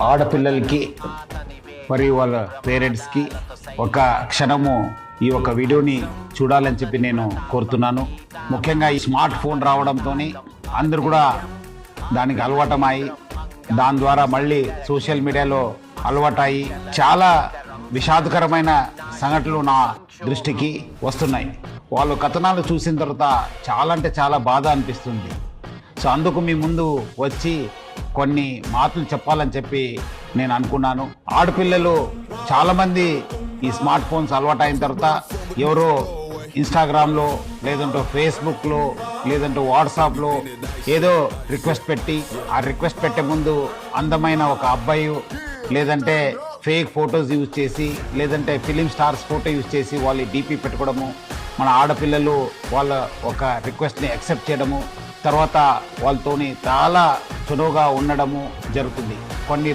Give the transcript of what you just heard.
ఆడపిల్లలకి మరియు వాళ్ళ పేరెంట్స్కి ఒక క్షణము ఈ ఒక వీడియోని చూడాలని చెప్పి నేను కోరుతున్నాను. ముఖ్యంగా ఈ స్మార్ట్ ఫోన్ రావడంతో అందరూ కూడా దానికి అలవాటమై దాని ద్వారా మళ్ళీ సోషల్ మీడియాలో అలవాటయి చాలా విషాదకరమైన సంఘటనలు నా దృష్టికి వస్తున్నాయి. వాళ్ళు కథనాలు చూసిన తర్వాత చాలా అంటే చాలా బాధ అనిపిస్తుంది. సో అందుకు మీ ముందు వచ్చి కొన్ని మాటలు చెప్పాలని చెప్పి నేను అనుకున్నాను. ఆడపిల్లలు చాలామంది ఈ స్మార్ట్ ఫోన్స్ అలవాటు అయిన తర్వాత ఎవరో ఇన్స్టాగ్రామ్లో లేదంటే ఫేస్బుక్లో లేదంటే వాట్సాప్లో ఏదో రిక్వెస్ట్ పెట్టి ఆ రిక్వెస్ట్ పెట్టే ముందు అందమైన ఒక అబ్బాయి లేదంటే ఫేక్ ఫొటోస్ యూజ్ చేసి లేదంటే ఫిలిం స్టార్స్ ఫోటో యూజ్ చేసి వాళ్ళు డీపీ పెట్టుకోవడము, మన ఆడపిల్లలు వాళ్ళ ఒక రిక్వెస్ట్ని యాక్సెప్ట్ చేయడము, తర్వాత వాళ్ళతోని చాలా చురువుగా ఉండడము జరుగుతుంది. కొన్ని